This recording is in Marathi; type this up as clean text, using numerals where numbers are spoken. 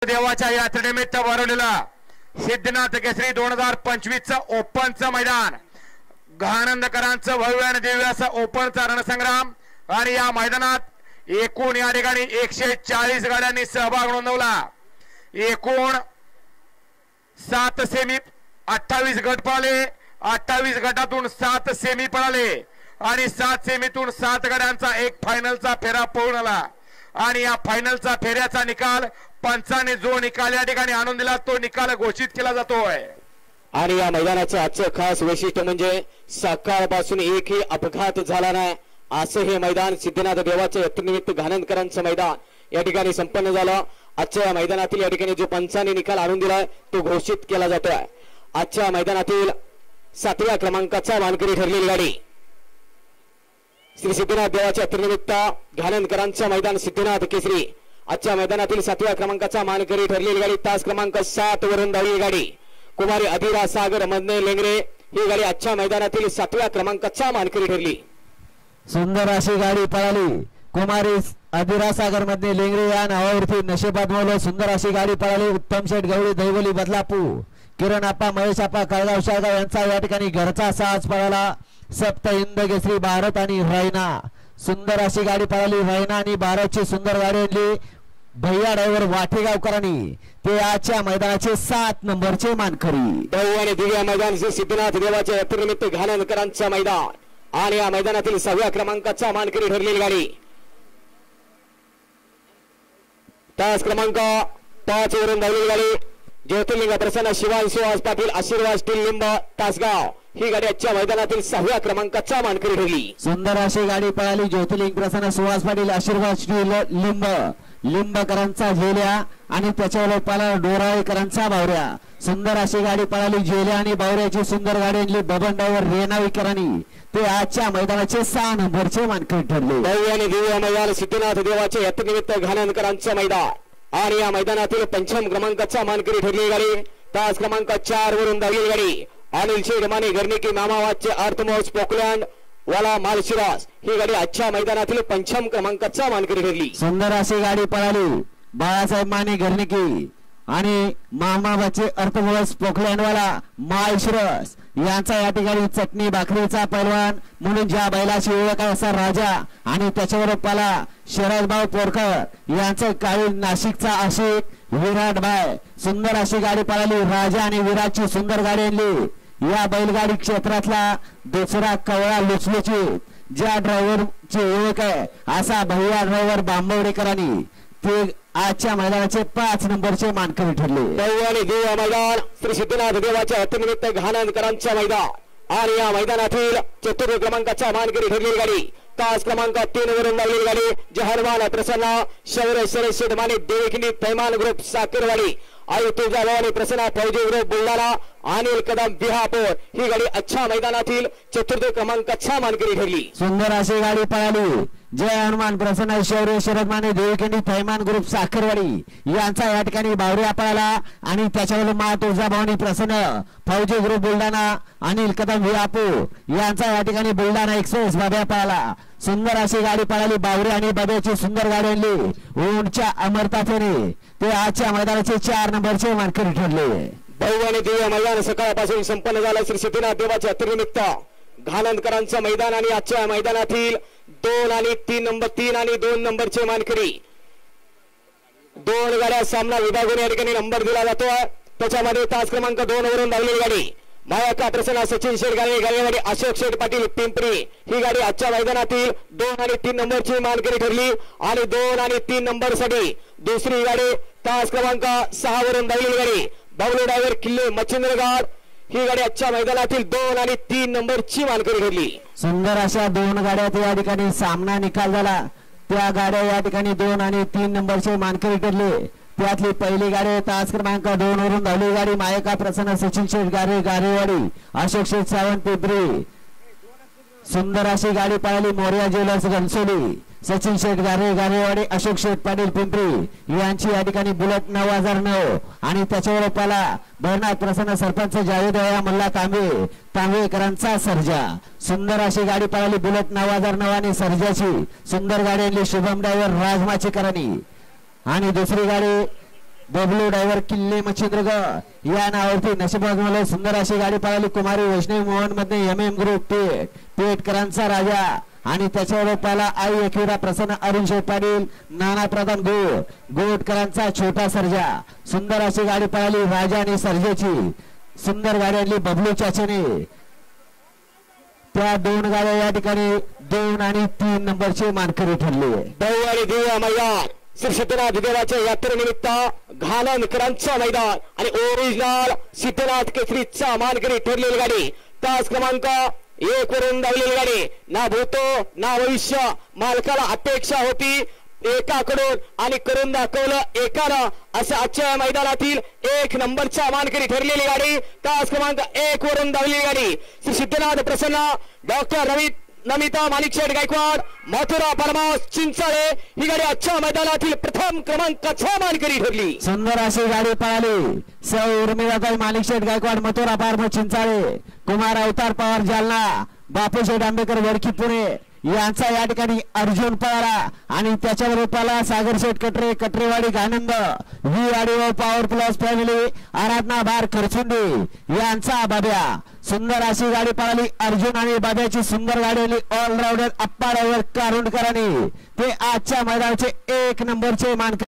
देवाच्या यात्रेनिमित्त भरवलेला सिद्धनाथ केसरी 2025 ओपनचं मैदान, आनंदकरांचं भव्य आणि दिव्य असं ओपनचा रणसंग्राम। आणि या मैदानात एकूण या ठिकाणी 140 गाड्यांनी सहभाग नोंदवला। एकूण 7 सेमी 28 गट पळाले, 28 गटातून 7 सेमी पळाले आणि 7 सेमीतून 7 गाड्यांचा एक फायनलचा फेरा पळून आला। आणि या फायनलचा फेऱ्याचा निकाल पंचाने जो निकाल या ठिकाणी आणून दिला तो निकाल घोषित केला जातोय। आणि या मैदानाचं आजचं खास वैशिष्ट्य म्हणजे सकाळपासून एकही अपघात झाला नाही असं हे मैदान सिद्धनाथ देवाच्या यात्रेनिमित्त घाणंदकरांचं मैदान या ठिकाणी संपन्न झालं। आजच्या या मैदानातील या ठिकाणी जो पंचाने निकाल आणून दिलाय तो घोषित केला जातोय। आजच्या मैदानातील 7व्या क्रमांकाचा मानकरी ठरलेली गाडी श्री सिद्धनाथ देवाच्या यात्रेनिमित्त घाणंदकरांचं मैदान सिद्धनाथ केसरी। आजच्या मैदानातील 7व्या क्रमांकाचा मानकरी ठरलेली गाडी तास क्रमांक 7 वरून धावलेली गाडी कुमारी अधिरा सागर मधने लेंगरे ही गाडी आजच्या मैदानातील 7व्या क्रमांकाचा मानकरी ठरली। सुंदर अशी गाडी पळाली कुमारी अधिरा सागर मधने लेंगरे या नावावरती नशेबाद मोल सुंदर अशी गाडी पळाली। उत्तम शेठ गवळी दैवली बदलापूर, किरण आप्पा महेश आप्पा कळगाव शाळगाव यांचा या ठिकाणी घरचा साज पळाला। सप्त हिंद केसरी भारत आणि रैना सुंदर अशी गाडी पळाली। रैना आणि भारतची सुंदर गाडी आणली भैया ड्रायव्हर वाटेगावकरांनी, ते आजच्या मैदानाचे 7 नंबरचे मानकरी। आणि दिव्या मैदान श्री सिद्धनाथ देवाच्या यात्रेनिमित्त घाणंदकरांचं मैदान आणि या मैदानातील 6व्या क्रमांकाचा मानकरी ठरलेली गाडी तास क्रमांक 5 वरून धावलेली गाडी ज्योतिर्लिंग प्रसन्न शिवांशु पाटील आशीर्वाद स्टील लिंब तासगाव ही गाडी आजच्या मैदानातील 6व्या क्रमांकाचा मानकरी ठरली। सुंदर अशी गाडी पळाली ज्योतिर्लिंग प्रसन्न सुहास पाटील आशीर्वाद स्टील लिंब लिंबकरांचा झेल्या आणि त्याच्यावर पाला डोराळेकरांचा बावऱ्या। सुंदर अशी गाडी पळाली झेल्या आणि बावऱ्याची सुंदर गाडी आणली बबन ड्रायव्हर रेणावीकरांनी, ते आजच्या मैदानाचे 6 नंबरचे मानकरी ठरले। भव्य आणि दिव्य मैदान सिद्धनाथ देवाच्या यात्रेनिमित्त घाणंदकरांचं मैदान आणि या मैदानातील 5म क्रमांकाचा मानकरी ठरलेली गाडी तास क्रमांक 4 वरून धावलेली गाडी अनिल शेडमाने घरनिकी मामावादचे अर्थमोज पोकलँड वाला मालशिरास ही गाडी आजच्या मैदानातील 5म क्रमांकाचा मानकरी ठरली। सुंदर अशी गाडी पळाली बाळासाहेब माने घरनिकी आणि मामावादचे अर्थमोज पोकलँडवाला मालशिरास यांचा या ठिकाणी चटणी भाकरीचा पैलवान म्हणून ज्या बैलाची ओळख आहे असा राजा आणि त्याच्यावर पाला शरदभाऊ पोरकर यांचं काळी नाशिकचा आशिक विराट भाई। सुंदर अशी गाडी पळाली राजा आणि विराटची सुंदर गाडी आणली या बैलगाडी क्षेत्रातला दुसरा कवळा लुचलुचीत ज्या ड्रायव्हरची ओळख आहे असा भैया ड्रायव्हर बांबवडेकरांनी, ते आजच्या मैदानाचे 5 नंबरचे मानकरी ठरले। आणि दिव्य मैदान श्री सिद्धनाथ देवाच्या यात्रेनिमित्त घाणंदकरांचं मैदान आणि या मैदानातील 4 क्रमांकाचा मानकरी ठरलेली गाडी तास क्रमांक 3 वरून धावलेली गाडी जहानवाल प्रसन्न शौर्य शरद माने देवकिनी पैमान ग्रुप साखरवाडी आई तुळजाभवानी प्रसन्न फौजी ग्रुप बुलढाणा अनिल कदम बिहापूर ही गाडी आजच्या मैदानातील 4 क्रमांकाचा मानकरी ठरली। सुंदर अशी गाडी पळाली जय हनुमान प्रसन्न शौर्य शरद माने देवकिनी पैमान ग्रुप साखरवाडी यांचा या ठिकाणी बावऱ्या पळाला आणि त्याच्यावर मा तुळजाभवानी प्रसन्न फौजी ग्रुप बुलढाणा अनिल कदम बिहापूर यांचा या ठिकाणी बुलढाणा एक्सप्रेस बाब्या पळाला। सुंदर अशी गाडी पळाली बावरे आणि बाब्याची सुंदर गाडी आणली ऊंटच्या अमरतातेने, ते आजच्या मैदानाचे 4 नंबरचे मानकरी ठरले। भव्य आणि दिव्य मैदान सकाळपासून संपन्न झालं श्री सिद्धनाथ देवाच्या यात्रेनिमित्त घाणंदकरांचं मैदान आणि आजच्या मैदानातील 2 आणि 3 नंबरचे मानकरी 2 गाड्या सामना विभागून या ठिकाणी नंबर दिला जातोय। त्याच्यामध्ये तास क्रमांक 2 वरून धावलेली गाडी मायाका प्रसन्न सचिन शेटगाणे गाडीवाडी अशोक शेठ पाटील पिंपरी ही गाडी आजच्या मैदानातील 2 आणि 3 नंबरची मानकरी ठरली आणि 2 आणि 3 नंबरसाठी दुसरी गाडी तास क्रमांक 6 वरून धावलेली गाडी बावले ड्रायव्हर किल्ले मच्छिंद्रगड ही गाडी आजच्या मैदानातील 2 आणि 3 नंबरची मानकरी ठरली। सुंदर अशा 2 गाड्यात या ठिकाणी सामना निकाल झाला, त्या गाड्या या ठिकाणी 2 आणि 3 नंबरचे मानकरी ठरले। त्यातली पहिली गाडी तास क्रमांक 2 वरून धावलेली गाडी मायका प्रसन्न सचिन शेठ गारेवाडी अशोक शेठ सावंत पिंपरी। सुंदर अशी गाडी पळाली मोर्या ज्वेलर्स घनसोली सचिन शेठ गारेवाडी अशोक शेठ पाटील पिंपरी यांची या ठिकाणी बुलेट 9009 आणि त्याच्यावर पाला भरनाथ प्रसन्न सरपंच जावेद मल्ला तांबेकरांचा सर्जा। सुंदर अशी गाडी पळाली बुलेट 9009 आणि सर्जाची सुंदर गाडी आणली शुभम ड्रायव्हर राजमाचीकरांनी आणि दुसरी गाडी बबलू ड्रायव्हर किल्ले मच्छिंद्रगड या नावावरती नशिबाजमाला सुंदर अशी गाडी पळाली. कुमारी वैष्णवी मोहन मध्ये MM ग्रुप पेटकरांचा राजा आणि त्याच्यावर पहिला आई एकविरा प्रसन्न अरुण शेठ पाटील नाना प्रधान गोटकरांचा छोटा सर्जा. सुंदर अशी गाडी पळाली राजा आणि सर्जेची. सुंदर गाडी आणली बबलू चाचेने. त्या दोन गाड्या या ठिकाणी 2 आणि 3 नंबरचे मानकरी ठरले. दौ आणि दिव्या मैदान श्री सिद्धनाथ देवाच्या यात्रेनिमित्त घाणंदकरांचं मैदान आणि ओरिजिनल सिद्धनाथ केसरीचा मानकरी ठरलेली गाडी. तास क्रमांक 1 वरून धावलेली गाडी. ना भूतो ना भविष्य. मालकाला अपेक्षा होती एकाकडून आणि करून दाखवलं एकानं. असं आजच्या मैदानातील 1 नंबरच्या मानकरी ठरलेली गाडी. तास क्रमांक 1 वरून धावलेली गाडी. श्री सिद्धनाथ प्रसन्न डॉक्टर नमिता माणिकशेठ गायकवाड मथुरा फार्महाऊस चिंचाळे ही गाडी आजच्या मैदानातील प्रथम क्रमांकाच्या मानकरी ठरली. सुंदर अशी गाडी पळाली. सौ उर्मिलाताई माणिकशेठ गायकवाड मथुरा फार्महाऊस चिंचाळे. कुमार अवतार पवार जालना. बापूशेठ आंबेकर वडकी पुणे यांचा या ठिकाणी अर्जुन पळाला आणि त्याच्यावर पळाला सागर शेठ कटरेवाडी आनंद. ही गाडी पॉवर प्लस फॅमिली आराधना भार खरचुंडी यांचा बाब्या. सुंदर अशी गाडी पळाली. अर्जुन आणि बाब्याची सुंदर गाडी आली. ऑलराऊंडर अप्पा ड्रायव्हर कारुंडकरांनी ते आजच्या मैदानाचे 1 नंबरचे मानकरी.